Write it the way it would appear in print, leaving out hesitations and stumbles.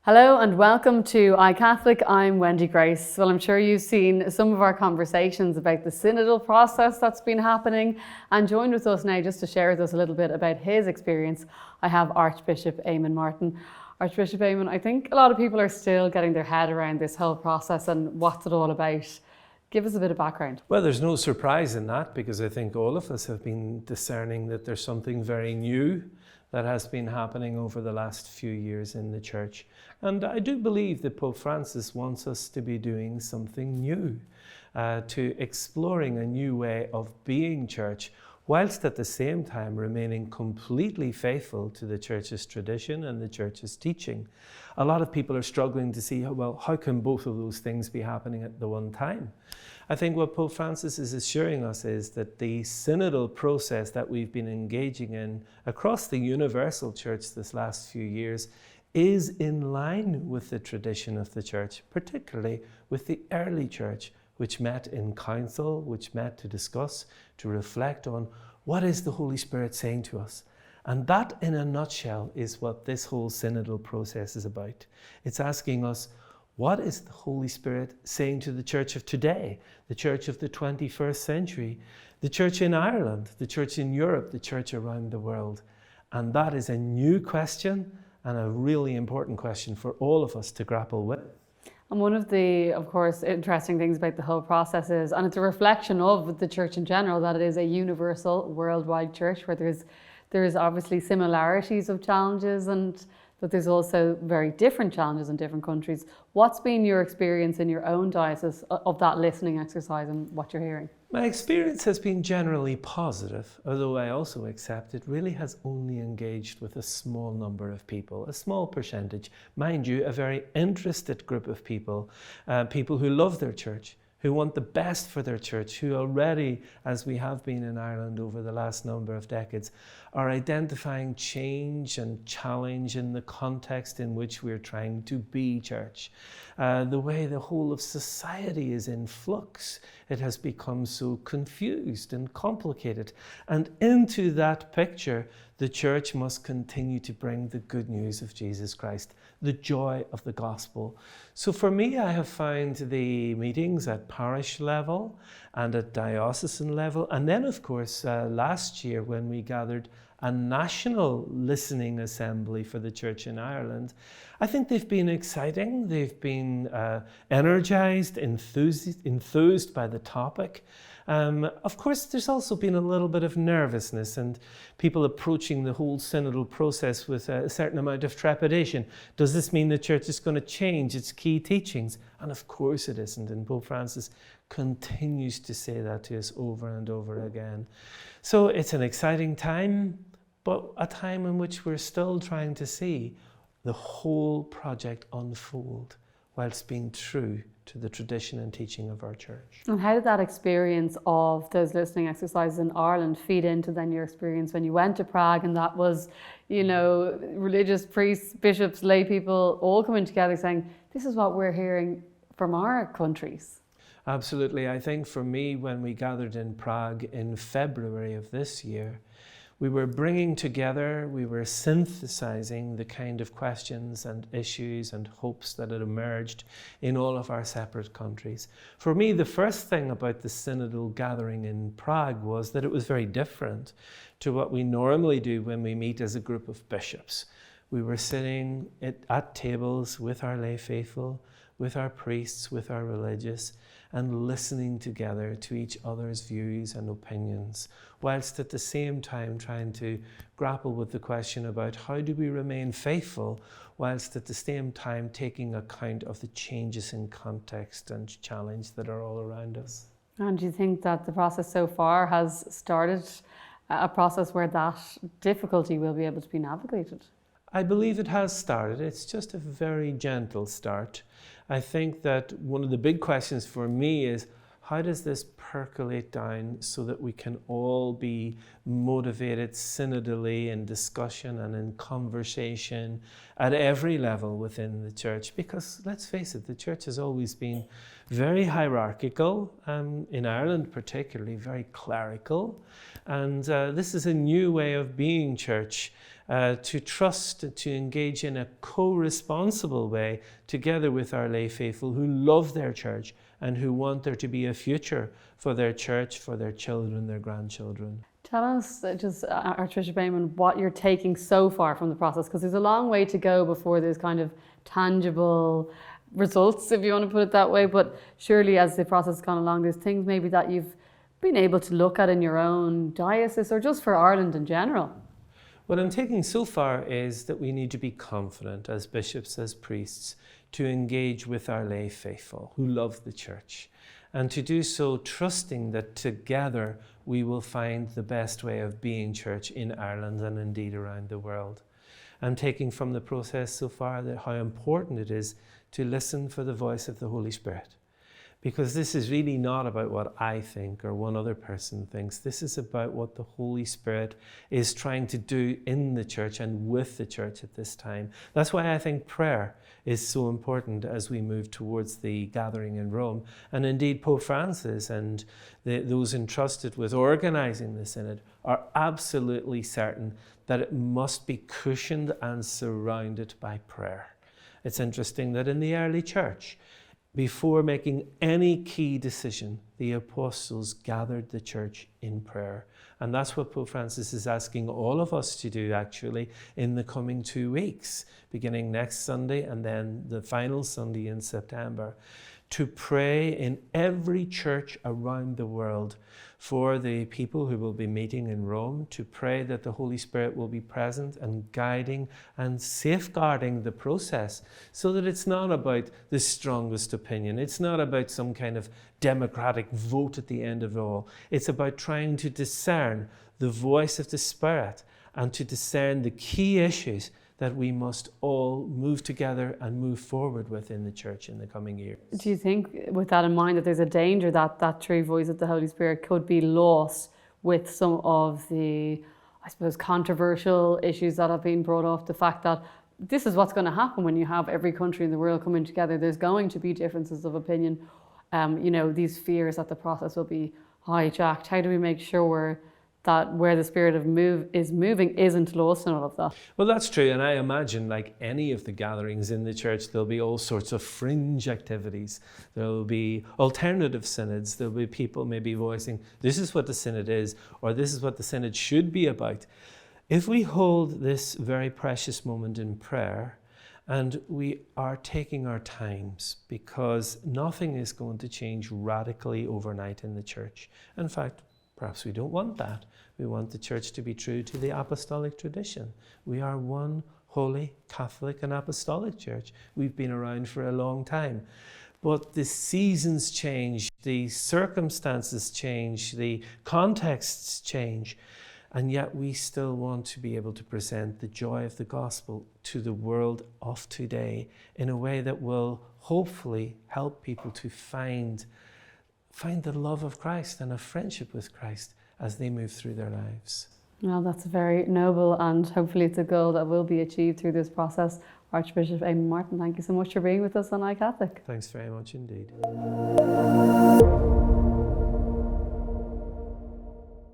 Hello and welcome to iCatholic. I'm Wendy Grace. Well, I'm sure you've seen some of our conversations about the synodal process that's been happening, and joined with us now just to share with us a little bit about his experience, I have Archbishop Eamon Martin. Archbishop Eamon, I think a lot of people are still getting their head around this whole process and what's it all about. Give us a bit of background. Well, there's no surprise in that, because I think all of us have been discerning that there's something very new that has been happening over the last few years in the Church. And I do believe that Pope Francis wants us to be doing something new, to exploring a new way of being Church, whilst at the same time remaining completely faithful to the Church's tradition and the Church's teaching. A lot of people are struggling to see, how can both of those things be happening at the one time? I think what Pope Francis is assuring us is that the synodal process that we've been engaging in across the universal Church this last few years is in line with the tradition of the Church, particularly with the early Church, which met in council, which met to discuss, to reflect on what is the Holy Spirit saying to us. And that, in a nutshell, is what this whole synodal process is about. It's asking us, what is the Holy Spirit saying to the Church of today, the Church of the 21st century, the Church in Ireland, the Church in Europe, the Church around the world? And that is a new question and a really important question for all of us to grapple with. And one of the, of course, interesting things about the whole process is, and it's a reflection of the Church in general, that it is a universal, worldwide Church where there's obviously similarities of challenges, and but there's also very different challenges in different countries. What's been your experience in your own diocese of that listening exercise and what you're hearing? My experience has been generally positive, although I also accept it really has only engaged with a small number of people, a small percentage. Mind you, a very interested group of people, people who love their Church, who want the best for their Church, who already, as we have been in Ireland over the last number of decades, are identifying change and challenge in the context in which we're trying to be Church. The way the whole of society is in flux, it has become so confused and complicated. And into that picture, the Church must continue to bring the good news of Jesus Christ, the joy of the gospel. So for me, I have found the meetings at parish level and at diocesan level, and then of course last year when we gathered a national listening assembly for the Church in Ireland, I think they've been exciting. They've been energized, enthused by the topic. Of course, there's also been a little bit of nervousness and people approaching the whole synodal process with a certain amount of trepidation. Does this mean the Church is going to change its key teachings? And of course it isn't. And Pope Francis continues to say that to us over and over again. So it's an exciting time, but a time in which we're still trying to see the whole project unfold whilst being true to the tradition and teaching of our Church. And how did that experience of those listening exercises in Ireland feed into then your experience when you went to Prague, and that was, religious priests, bishops, lay people all coming together saying, this is what we're hearing from our countries? Absolutely. I think for me, when we gathered in Prague in February of this year, we were bringing together, we were synthesizing the kind of questions and issues and hopes that had emerged in all of our separate countries. For me, the first thing about the synodal gathering in Prague was that it was very different to what we normally do when we meet as a group of bishops. We were sitting at tables with our lay faithful, with our priests, with our religious, and listening together to each other's views and opinions, whilst at the same time trying to grapple with the question about how do we remain faithful, whilst at the same time taking account of the changes in context and challenge that are all around us. And do you think that the process so far has started a process where that difficulty will be able to be navigated? I believe it has started. It's just a very gentle start. I think that one of the big questions for me is, how does this percolate down so that we can all be motivated synodally in discussion and in conversation at every level within the Church? Because let's face it, the Church has always been very hierarchical, in Ireland particularly, very clerical. And this is a new way of being Church. to trust, to engage in a co-responsible way together with our lay faithful who love their church and who want there to be a future for their church, for their children, their grandchildren. Tell us, just Archbishop Eamon, what you're taking so far from the process, because there's a long way to go before there's kind of tangible results, if you want to put it that way. But surely as the process has gone along, there's things maybe that you've been able to look at in your own diocese or just for Ireland in general. What I'm taking so far is that we need to be confident as bishops, as priests, to engage with our lay faithful who love the church, and to do so trusting that together we will find the best way of being church in Ireland and indeed around the world. I'm taking from the process so far that how important it is to listen for the voice of the Holy Spirit. Because this is really not about what I think or one other person thinks. This is about what the Holy Spirit is trying to do in the church and with the church at this time. That's why I think prayer is so important as we move towards the gathering in Rome. And indeed, Pope Francis and those entrusted with organizing the Synod are absolutely certain that it must be cushioned and surrounded by prayer. It's interesting that in the early church, before making any key decision, the apostles gathered the church in prayer. And that's what Pope Francis is asking all of us to do actually in the coming 2 weeks, beginning next Sunday and then the final Sunday in September, to pray in every church around the world for the people who will be meeting in Rome, to pray that the Holy Spirit will be present and guiding and safeguarding the process so that it's not about the strongest opinion. It's not about some kind of democratic vote at the end of it all. It's about trying to discern the voice of the Spirit and to discern the key issues that we must all move together and move forward with in the church in the coming years. Do you think, with that in mind, that there's a danger that that true voice of the Holy Spirit could be lost with some of the, I suppose, controversial issues that have been brought up? The fact that this is what's going to happen when you have every country in the world coming together. There's going to be differences of opinion. These fears that the process will be hijacked. How do we make sure that where the Spirit is moving isn't lost in all of that? Well, that's true. And I imagine, like any of the gatherings in the church, there'll be all sorts of fringe activities. There'll be alternative synods. There'll be people maybe voicing, this is what the synod is, or this is what the synod should be about. If we hold this very precious moment in prayer, and we are taking our times, because nothing is going to change radically overnight in the church. In fact, perhaps we don't want that. We want the church to be true to the apostolic tradition. We are one holy, Catholic and apostolic church. We've been around for a long time. But the seasons change, the circumstances change, the contexts change, and yet we still want to be able to present the joy of the gospel to the world of today in a way that will hopefully help people to find the love of Christ and a friendship with Christ as they move through their lives. Well, that's very noble, and hopefully it's a goal that will be achieved through this process. Archbishop Eamon Martin, thank you so much for being with us on iCatholic. Thanks very much indeed.